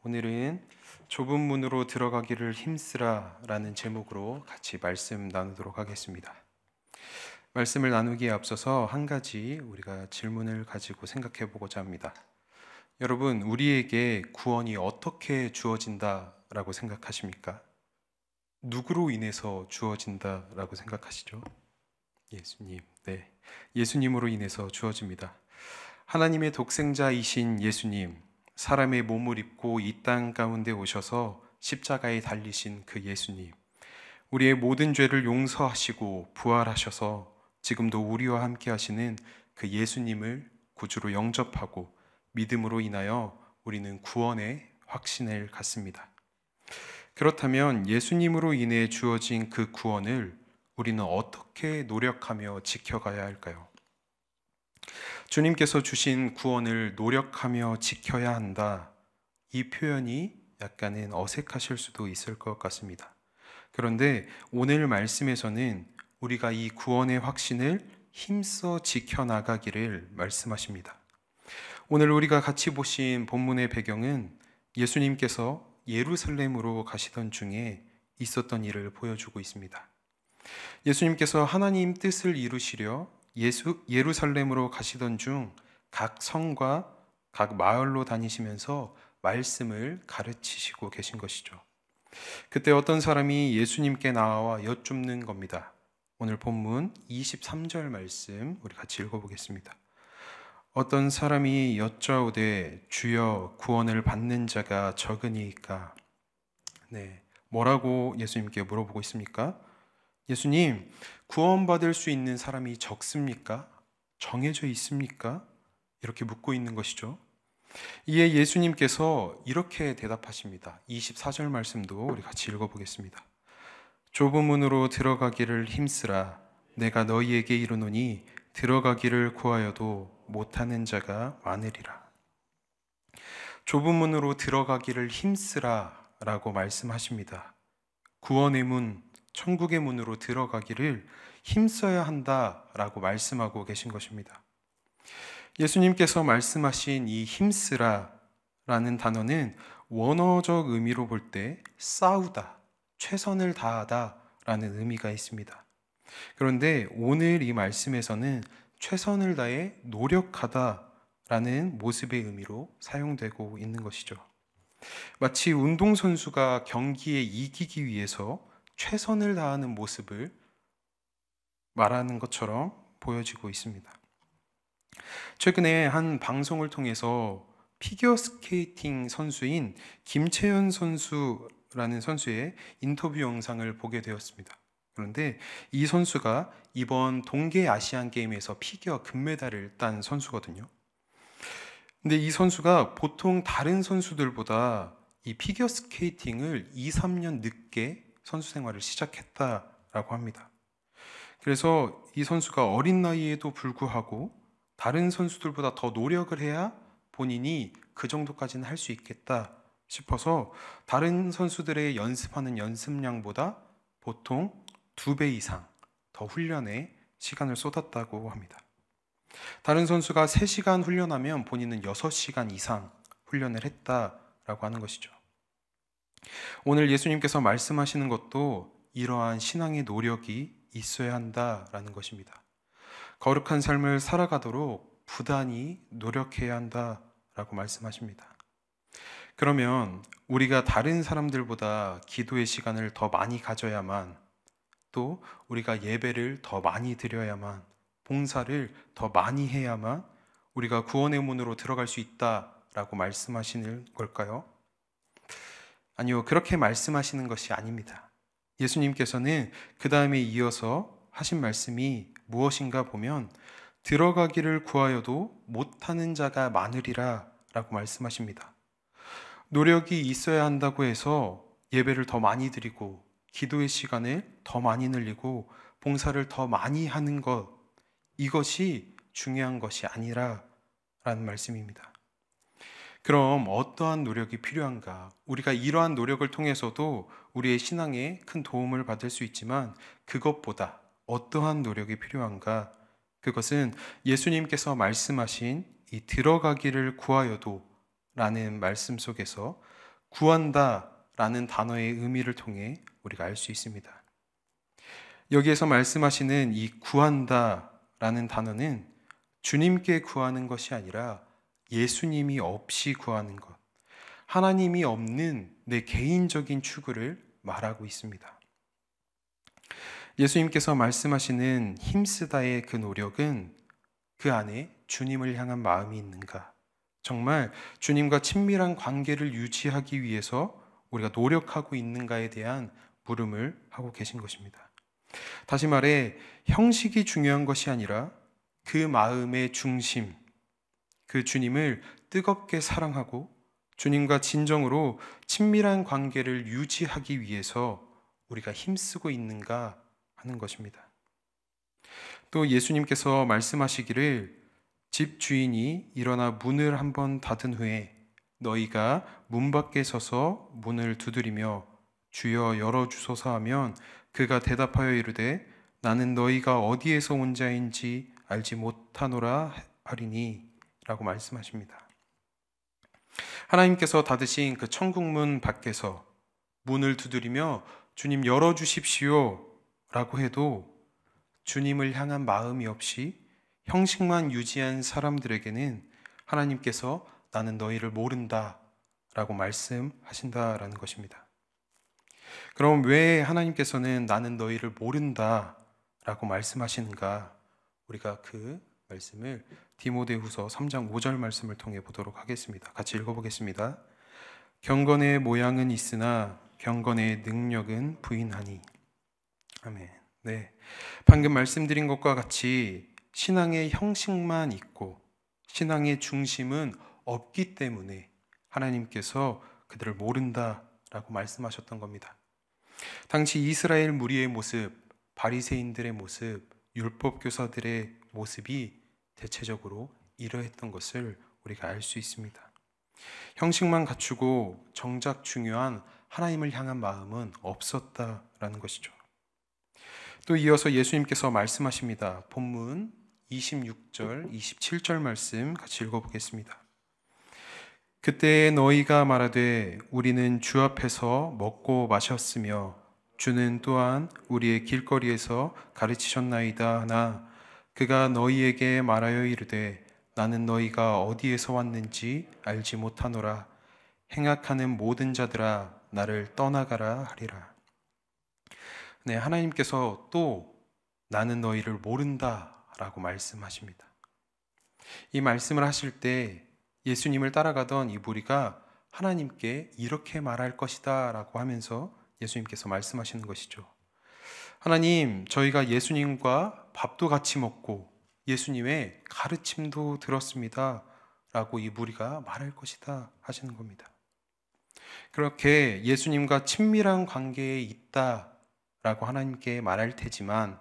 오늘은 좁은 문으로 들어가기를 힘쓰라 라는 제목으로 같이 말씀 나누도록 하겠습니다. 말씀을 나누기에 앞서서 한 가지 우리가 질문을 가지고 생각해 보고자 합니다. 여러분, 우리에게 구원이 어떻게 주어진다라고 생각하십니까? 누구로 인해서 주어진다라고 생각하시죠? 예수님, 예수님으로 인해서 주어집니다. 하나님의 독생자이신 예수님, 사람의 몸을 입고 이 땅 가운데 오셔서 십자가에 달리신 그 예수님, 우리의 모든 죄를 용서하시고 부활하셔서 지금도 우리와 함께 하시는 그 예수님을 구주로 영접하고 믿음으로 인하여 우리는 구원의 확신을 갖습니다. 그렇다면 예수님으로 인해 주어진 그 구원을 우리는 어떻게 노력하며 지켜가야 할까요? 주님께서 주신 구원을 노력하며 지켜야 한다. 이 표현이 약간은 어색하실 수도 있을 것 같습니다. 그런데 오늘 말씀에서는 우리가 이 구원의 확신을 힘써 지켜나가기를 말씀하십니다. 오늘 우리가 같이 보신 본문의 배경은 예수님께서 예루살렘으로 가시던 중에 있었던 일을 보여주고 있습니다. 예수님께서 하나님 뜻을 이루시려 예루살렘으로 가시던 중 각 성과 각 마을로 다니시면서 말씀을 가르치시고 계신 것이죠. 그때 어떤 사람이 예수님께 나와 여쭙는 겁니다. 오늘 본문 23절 말씀 우리 같이 읽어보겠습니다. 어떤 사람이 여짜오되 주여 구원을 받는 자가 적으니까. 뭐라고 예수님께 물어보고 있습니까? 예수님, 구원받을 수 있는 사람이 적습니까? 정해져 있습니까? 이렇게 묻고 있는 것이죠. 이에 예수님께서 이렇게 대답하십니다. 24절 말씀도 우리 같이 읽어보겠습니다. 좁은 문으로 들어가기를 힘쓰라. 내가 너희에게 이르노니 들어가기를 구하여도 못하는 자가 많으리라. 좁은 문으로 들어가기를 힘쓰라 라고 말씀하십니다. 구원의 문, 천국의 문으로 들어가기를 힘써야 한다라고 말씀하고 계신 것입니다. 예수님께서 말씀하신 이 힘쓰라라는 단어는 원어적 의미로 볼 때 싸우다, 최선을 다하다라는 의미가 있습니다. 그런데 오늘 이 말씀에서는 최선을 다해 노력하다라는 모습의 의미로 사용되고 있는 것이죠. 마치 운동선수가 경기에 이기기 위해서 최선을 다하는 모습을 말하는 것처럼 보여지고 있습니다. 최근에 한 방송을 통해서 피겨스케이팅 선수인 김채연 선수라는 선수의 인터뷰 영상을 보게 되었습니다. 그런데 이 선수가 이번 동계 아시안 게임에서 피겨 금메달을 딴 선수거든요. 근데 이 선수가 보통 다른 선수들보다 이 피겨스케이팅을 2, 3년 늦게 선수 생활을 시작했다라고 합니다. 그래서 이 선수가 어린 나이에도 불구하고 다른 선수들보다 더 노력을 해야 본인이 그 정도까지는 할 수 있겠다 싶어서 다른 선수들의 연습하는 연습량보다 보통 2배 이상 더 훈련에 시간을 쏟았다고 합니다. 다른 선수가 3시간 훈련하면 본인은 6시간 이상 훈련을 했다라고 하는 것이죠. 오늘 예수님께서 말씀하시는 것도 이러한 신앙의 노력이 있어야 한다라는 것입니다. 거룩한 삶을 살아가도록 부단히 노력해야 한다라고 말씀하십니다. 그러면 우리가 다른 사람들보다 기도의 시간을 더 많이 가져야만, 또 우리가 예배를 더 많이 드려야만, 봉사를 더 많이 해야만 우리가 구원의 문으로 들어갈 수 있다라고 말씀하시는 걸까요? 아니요, 그렇게 말씀하시는 것이 아닙니다. 예수님께서는 그 다음에 이어서 하신 말씀이 무엇인가 보면 들어가기를 구하여도 못하는 자가 많으리라 라고 말씀하십니다. 노력이 있어야 한다고 해서 예배를 더 많이 드리고 기도의 시간을 더 많이 늘리고 봉사를 더 많이 하는 것, 이것이 중요한 것이 아니라 라는 말씀입니다. 그럼 어떠한 노력이 필요한가? 우리가 이러한 노력을 통해서도 우리의 신앙에 큰 도움을 받을 수 있지만 그것보다 어떠한 노력이 필요한가? 그것은 예수님께서 말씀하신 이 들어가기를 구하여도 라는 말씀 속에서 구한다 라는 단어의 의미를 통해 우리가 알 수 있습니다. 여기에서 말씀하시는 이 구한다 라는 단어는 주님께 구하는 것이 아니라 예수님이 없이 구하는 것, 하나님이 없는 내 개인적인 추구를 말하고 있습니다. 예수님께서 말씀하시는 힘쓰다의 그 노력은 그 안에 주님을 향한 마음이 있는가? 정말 주님과 친밀한 관계를 유지하기 위해서 우리가 노력하고 있는가에 대한 물음을 하고 계신 것입니다. 다시 말해, 형식이 중요한 것이 아니라 그 마음의 중심, 그 주님을 뜨겁게 사랑하고 주님과 진정으로 친밀한 관계를 유지하기 위해서 우리가 힘쓰고 있는가 하는 것입니다. 또 예수님께서 말씀하시기를 집 주인이 일어나 문을 한번 닫은 후에 너희가 문 밖에 서서 문을 두드리며 주여 열어주소서 하면 그가 대답하여 이르되 나는 너희가 어디에서 온 자인지 알지 못하노라 하리니 라고 말씀하십니다. 하나님께서 닫으신 그 천국문 밖에서 문을 두드리며 주님 열어주십시오 라고 해도 주님을 향한 마음이 없이 형식만 유지한 사람들에게는 하나님께서 나는 너희를 모른다 라고 말씀하신다라는 것입니다. 그럼 왜 하나님께서는 나는 너희를 모른다 라고 말씀하시는가? 우리가 그 말씀을 디모데후서 3장 5절 말씀을 통해 보도록 하겠습니다. 같이 읽어보겠습니다. 경건의 모양은 있으나 경건의 능력은 부인하니. 아멘. 네, 방금 말씀드린 것과 같이 신앙의 형식만 있고 신앙의 중심은 없기 때문에 하나님께서 그들을 모른다라고 말씀하셨던 겁니다. 당시 이스라엘 무리의 모습, 바리새인들의 모습, 율법 교사들의 모습이 대체적으로 이러했던 것을 우리가 알 수 있습니다. 형식만 갖추고 정작 중요한 하나님을 향한 마음은 없었다라는 것이죠. 또 이어서 예수님께서 말씀하십니다. 본문 26절, 27절 말씀 같이 읽어보겠습니다. 그때 너희가 말하되 우리는 주 앞에서 먹고 마셨으며 주는 또한 우리의 길거리에서 가르치셨나이다 하나 그가 너희에게 말하여 이르되 나는 너희가 어디에서 왔는지 알지 못하노라. 행악하는 모든 자들아 나를 떠나가라 하리라. 네, 하나님께서 또 나는 너희를 모른다 라고 말씀하십니다. 이 말씀을 하실 때 예수님을 따라가던 이 무리가 하나님께 이렇게 말할 것이다 라고 하면서 예수님께서 말씀하시는 것이죠. 하나님, 저희가 예수님과 밥도 같이 먹고 예수님의 가르침도 들었습니다 라고 이 무리가 말할 것이다 하시는 겁니다. 그렇게 예수님과 친밀한 관계에 있다 라고 하나님께 말할 테지만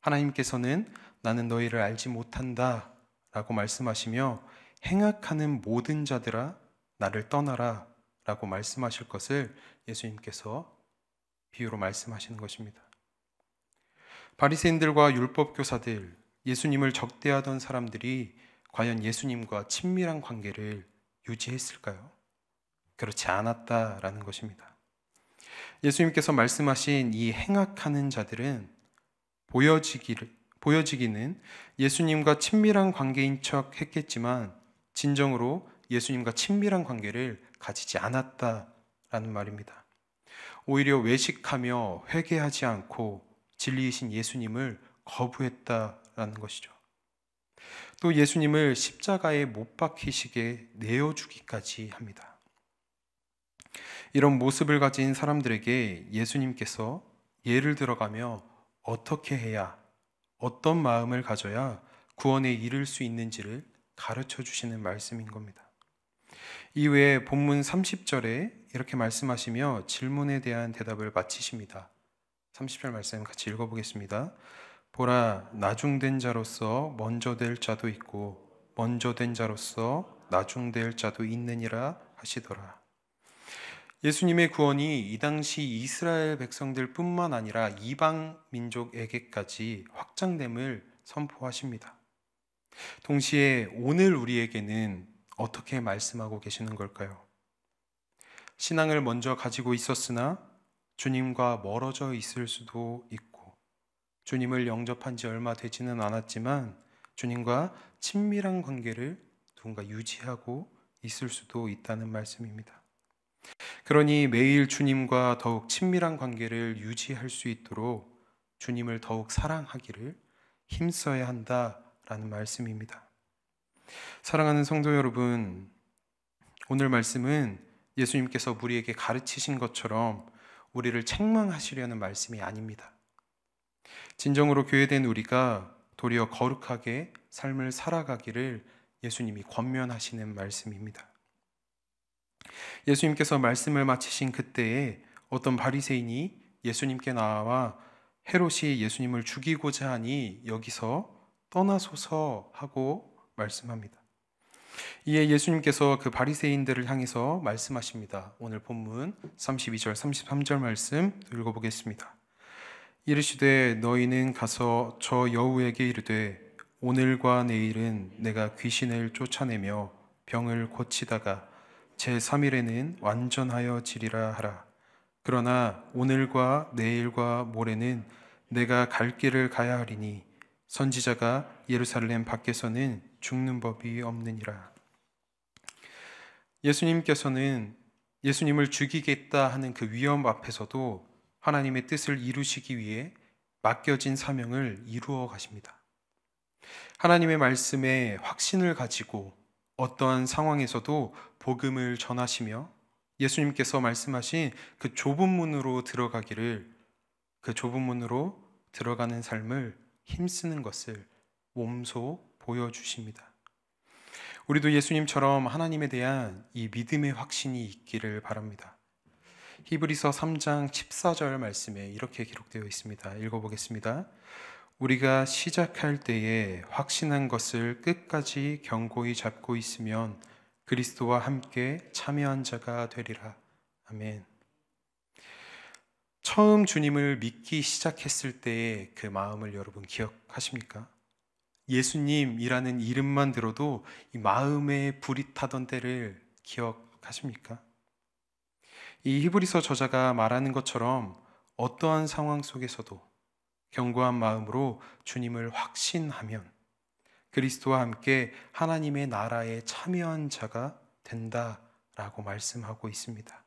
하나님께서는 나는 너희를 알지 못한다 라고 말씀하시며 행악하는 모든 자들아 나를 떠나라 라고 말씀하실 것을 예수님께서 비유로 말씀하시는 것입니다. 바리새인들과 율법교사들, 예수님을 적대하던 사람들이 과연 예수님과 친밀한 관계를 유지했을까요? 그렇지 않았다라는 것입니다. 예수님께서 말씀하신 이 행악하는 자들은 보여지기는 예수님과 친밀한 관계인 척 했겠지만 진정으로 예수님과 친밀한 관계를 가지지 않았다라는 말입니다. 오히려 외식하며 회개하지 않고 진리이신 예수님을 거부했다라는 것이죠. 또 예수님을 십자가에 못 박히시게 내어주기까지 합니다. 이런 모습을 가진 사람들에게 예수님께서 예를 들어가며 어떻게 해야, 어떤 마음을 가져야 구원에 이를 수 있는지를 가르쳐 주시는 말씀인 겁니다. 이외에 본문 30절에 이렇게 말씀하시며 질문에 대한 대답을 마치십니다. 30절 말씀 같이 읽어보겠습니다. 보라, 나중된 자로서 먼저 될 자도 있고 먼저 된 자로서 나중될 자도 있느니라 하시더라. 예수님의 구원이 이 당시 이스라엘 백성들 뿐만 아니라 이방 민족에게까지 확장됨을 선포하십니다. 동시에 오늘 우리에게는 어떻게 말씀하고 계시는 걸까요? 신앙을 먼저 가지고 있었으나 주님과 멀어져 있을 수도 있고, 주님을 영접한 지 얼마 되지는 않았지만 주님과 친밀한 관계를 누군가 유지하고 있을 수도 있다는 말씀입니다. 그러니 매일 주님과 더욱 친밀한 관계를 유지할 수 있도록 주님을 더욱 사랑하기를 힘써야 한다라는 말씀입니다. 사랑하는 성도 여러분, 오늘 말씀은 예수님께서 우리에게 가르치신 것처럼 우리를 책망하시려는 말씀이 아닙니다. 진정으로 교회된 우리가 도리어 거룩하게 삶을 살아가기를 예수님이 권면하시는 말씀입니다. 예수님께서 말씀을 마치신 그때에 어떤 바리새인이 예수님께 나와 헤롯이 예수님을 죽이고자 하니 여기서 떠나소서 하고 말씀합니다. 이에 예수님께서 그 바리새인들을 향해서 말씀하십니다. 오늘 본문 32절 33절 말씀 읽어보겠습니다. 이르시되 너희는 가서 저 여우에게 이르되 오늘과 내일은 내가 귀신을 쫓아내며 병을 고치다가 제3일에는 완전하여 지리라 하라. 그러나 오늘과 내일과 모레는 내가 갈 길을 가야 하리니 선지자가 예루살렘 밖에서는 죽는 법이 없느니라. 예수님께서는 예수님을 죽이겠다 하는 그 위험 앞에서도 하나님의 뜻을 이루시기 위해 맡겨진 사명을 이루어 가십니다. 하나님의 말씀에 확신을 가지고 어떠한 상황에서도 복음을 전하시며 예수님께서 말씀하신 그 좁은 문으로 들어가기를, 그 좁은 문으로 들어가는 삶을 힘쓰는 것을 몸소 보여주십니다. 우리도 예수님처럼 하나님에 대한 이 믿음의 확신이 있기를 바랍니다. 히브리서 3장 14절 말씀에 이렇게 기록되어 있습니다. 읽어보겠습니다. 우리가 시작할 때에 확신한 것을 끝까지 견고히 잡고 있으면 그리스도와 함께 참여한 자가 되리라. 아멘. 처음 주님을 믿기 시작했을 때의 그 마음을 여러분 기억하십니까? 예수님이라는 이름만 들어도 이 마음에 불이 타던 때를 기억하십니까? 이 히브리서 저자가 말하는 것처럼 어떠한 상황 속에서도 견고한 마음으로 주님을 확신하면 그리스도와 함께 하나님의 나라에 참여한 자가 된다라고 말씀하고 있습니다.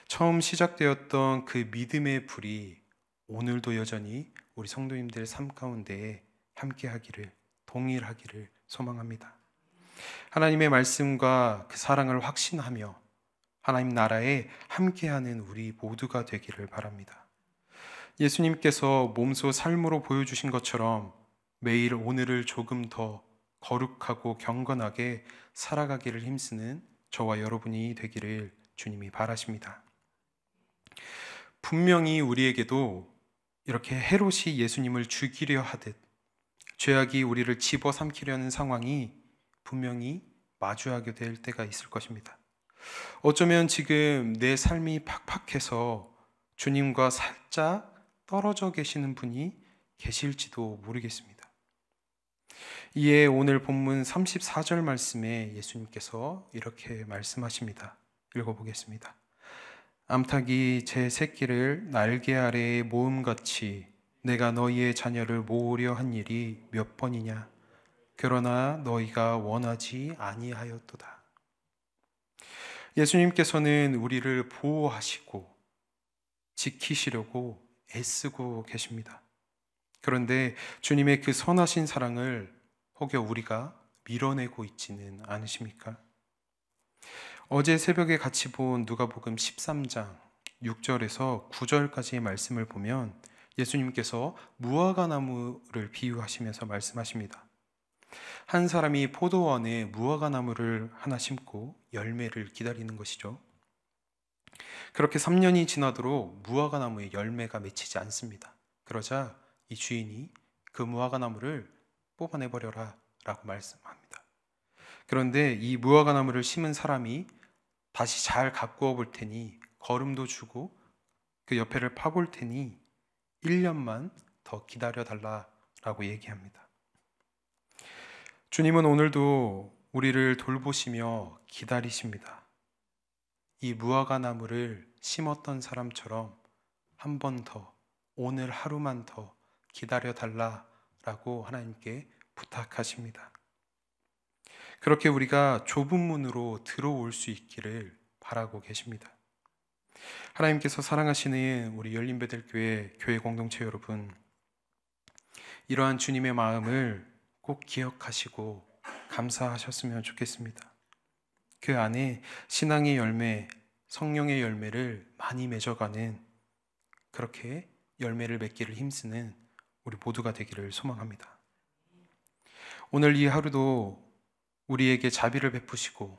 처음 시작되었던 그 믿음의 불이 오늘도 여전히 우리 성도님들 삶 가운데에 함께하기를, 동일하기를 소망합니다. 하나님의 말씀과 그 사랑을 확신하며 하나님 나라에 함께하는 우리 모두가 되기를 바랍니다. 예수님께서 몸소 삶으로 보여주신 것처럼 매일 오늘을 조금 더 거룩하고 경건하게 살아가기를 힘쓰는 저와 여러분이 되기를 주님이 바라십니다. 분명히 우리에게도 이렇게 헤롯이 예수님을 죽이려 하듯 죄악이 우리를 집어삼키려는 상황이 분명히 마주하게 될 때가 있을 것입니다. 어쩌면 지금 내 삶이 팍팍해서 주님과 살짝 떨어져 계시는 분이 계실지도 모르겠습니다. 이에 오늘 본문 34절 말씀에 예수님께서 이렇게 말씀하십니다. 읽어보겠습니다. 암탉이 제 새끼를 날개 아래에 모음같이 내가 너희의 자녀를 모으려 한 일이 몇 번이냐? 그러나 너희가 원하지 아니하였도다. 예수님께서는 우리를 보호하시고 지키시려고 애쓰고 계십니다. 그런데 주님의 그 선하신 사랑을 혹여 우리가 밀어내고 있지는 않으십니까? 어제 새벽에 같이 본 누가복음 13장 6절에서 9절까지의 말씀을 보면 예수님께서 무화과 나무를 비유하시면서 말씀하십니다. 한 사람이 포도원에 무화과 나무를 하나 심고 열매를 기다리는 것이죠. 그렇게 3년이 지나도록 무화과 나무에 열매가 맺히지 않습니다. 그러자 이 주인이 그 무화과 나무를 뽑아내버려라 라고 말씀합니다. 그런데 이 무화과 나무를 심은 사람이 다시 잘 가꾸어 볼 테니 거름도 주고 그 옆에를 파볼 테니 1년만 더 기다려 달라라고 얘기합니다. 주님은 오늘도 우리를 돌보시며 기다리십니다. 이 무화과 나무를 심었던 사람처럼 한 번 더, 오늘 하루만 더 기다려 달라라고 하나님께 부탁하십니다. 그렇게 우리가 좁은 문으로 들어올 수 있기를 바라고 계십니다. 하나님께서 사랑하시는 우리 열린베델교회 교회 공동체 여러분, 이러한 주님의 마음을 꼭 기억하시고 감사하셨으면 좋겠습니다. 그 안에 신앙의 열매, 성령의 열매를 많이 맺어가는, 그렇게 열매를 맺기를 힘쓰는 우리 모두가 되기를 소망합니다. 오늘 이 하루도 우리에게 자비를 베푸시고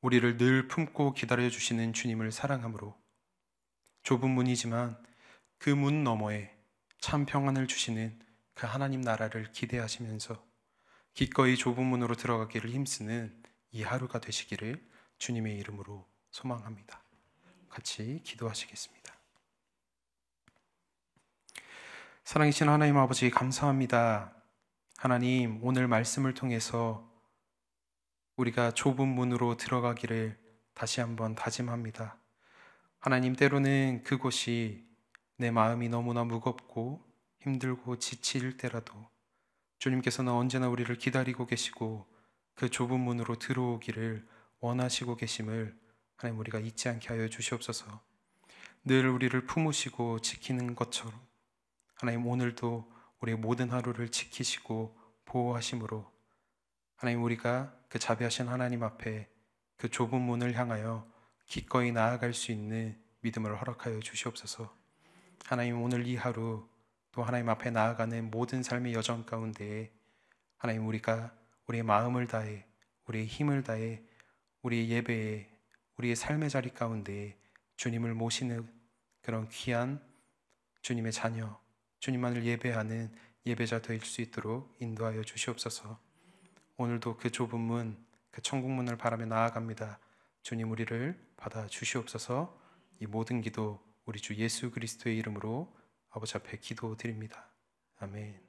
우리를 늘 품고 기다려주시는 주님을 사랑함으로 좁은 문이지만 그 문 너머에 참 평안을 주시는 그 하나님 나라를 기대하시면서 기꺼이 좁은 문으로 들어가기를 힘쓰는 이 하루가 되시기를 주님의 이름으로 소망합니다. 같이 기도하시겠습니다. 사랑이신 하나님 아버지, 감사합니다. 하나님, 오늘 말씀을 통해서 우리가 좁은 문으로 들어가기를 다시 한번 다짐합니다. 하나님, 때로는 그곳이 내 마음이 너무나 무겁고 힘들고 지칠 때라도 주님께서는 언제나 우리를 기다리고 계시고 그 좁은 문으로 들어오기를 원하시고 계심을 하나님, 우리가 잊지 않게 하여 주시옵소서. 늘 우리를 품으시고 지키는 것처럼 하나님, 오늘도 우리의 모든 하루를 지키시고 보호하심으로 하나님, 우리가 그 자비하신 하나님 앞에 그 좁은 문을 향하여 기꺼이 나아갈 수 있는 믿음을 허락하여 주시옵소서. 하나님, 오늘 이 하루 또 하나님 앞에 나아가는 모든 삶의 여정 가운데에 하나님, 우리가 우리의 마음을 다해, 우리의 힘을 다해, 우리의 예배에, 우리의 삶의 자리 가운데에 주님을 모시는 그런 귀한 주님의 자녀, 주님만을 예배하는 예배자 될 수 있도록 인도하여 주시옵소서. 오늘도 그 좁은 문, 그 천국문을 바라며 나아갑니다. 주님, 우리를 받아 주시옵소서. 이 모든 기도 우리 주 예수 그리스도의 이름으로 아버지 앞에 기도드립니다. 아멘.